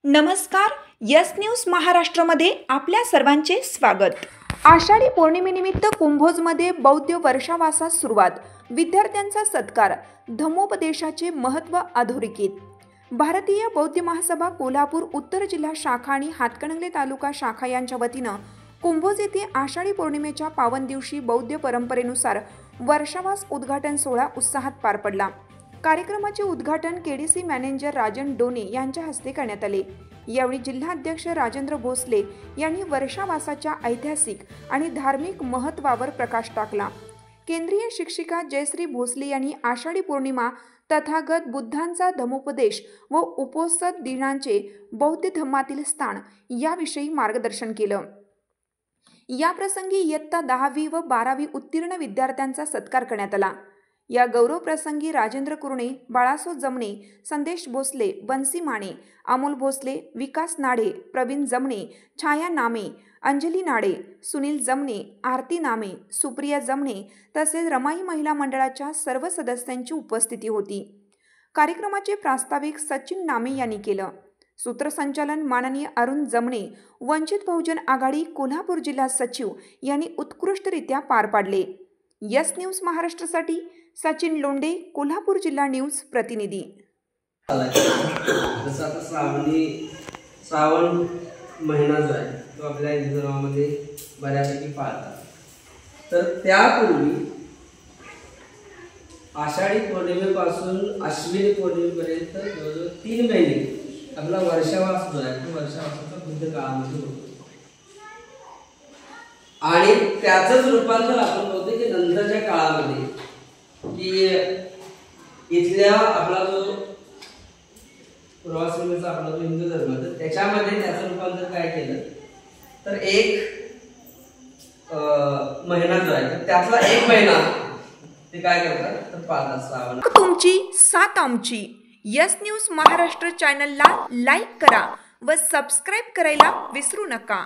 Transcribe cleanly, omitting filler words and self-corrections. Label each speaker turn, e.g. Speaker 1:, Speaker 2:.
Speaker 1: नमस्कार. Yes news महाराष्ट्रामध्ये आपल्या सर्वांचे स्वागत. आषाढी पौर्णिमेनिमित्त कुंभोजमध्ये बौद्ध वर्षावासास सुरुवात. विद्यार्थ्यांचा सत्कार. धम्मोपदेशाचे महत्त्व अधोरेखित. भारतीय बौद्ध महासभा कोल्हापूर उत्तर जिल्हा शाखा आणि हातकणंगले तालुका शाखा यांच्या वतीनं कुंभोज येथे आषाढी पौर्णिमेच्या पावन दिवशी बौद्ध परंपरेनुसार वर्षावास उद्घाटन सोहळा उत्साहात पार पडला. कार्यक्रमाचे उद्घाटन केडीसी मॅनेजर राजन डोने यांच्या हस्ते करण्यात आले. यावेळी जिल्हाध्यक्ष राजेंद्र भोसले यांनी वर्षावासाच्या ऐतिहासिक आणि धार्मिक महत्त्वावर प्रकाश टाकला. केंद्रीय शिक्षिका जयश्री भोसले यांनी आषाढी पौर्णिमा, तथागत बुद्धांचा धम्मोपदेश व उपोत्सव दिनांचे बौद्ध धम्मातील स्थान याविषयी मार्गदर्शन केलं. याप्रसंगी इयत्ता 10वी व 12वी उत्तीर्ण विद्यार्थ्यांचा सत्कार करण्यात आला. या गौरव प्रसंगी राजेंद्र कुरणे, बाळासो जमणे, संदेश भोसले, बन्सी माने, अमोल भोसले, विकास नाडे, प्रवीण जमणे, छाया नामे, अंजली नाडे, सुनील जमणे, आरती नामे, सुप्रिया जमणे तसेच रमाई महिला मंडळाच्या सर्व सदस्यांची उपस्थिती होती. कार्यक्रमाचे प्रास्ताविक सचिन नामे यांनी केलं. सूत्रसंचालन माननीय अरुण जमणे, वंचित बहुजन आघाडी कोल्हापूर जिल्हा सचिव यांनी उत्कृष्टरित्या पार पाडले. यस न्यूज महाराष्ट्रासाठी सचिन लोंडे, कोल्हापूर जिल्हा न्यूज प्रतिनिधी.
Speaker 2: जसं आता श्रावण महिना जो आहे तो आपल्या हिंदू धर्मामध्ये बऱ्यापैकी पाळतात. तर त्यापूर्वी आषाढी पौर्णिमेपासून अश्विनी पौर्णिमेपर्यंत जवळजवळ 3 महिने आपला वर्षावास जो आहे तो वर्षावासाचा बुद्ध काळामध्ये होतो. आणि त्याचंच रूपांतर आपण बघतो की नंतरच्या काळामध्ये की इथल्या आपला जो पूर्वाश्रमीचा आपला जो हिंदू धर्म तर त्याच्यामध्ये त्याचं रूपांतर काय केलं तर एक महिना जो आहे तर त्यातला 1 महिना ते काय करतात तर पाळतात श्रावण.
Speaker 1: तुमची साथ आमची. यस न्यूज महाराष्ट्र चॅनलला लाईक करा व सबस्क्राईब करायला विसरू नका.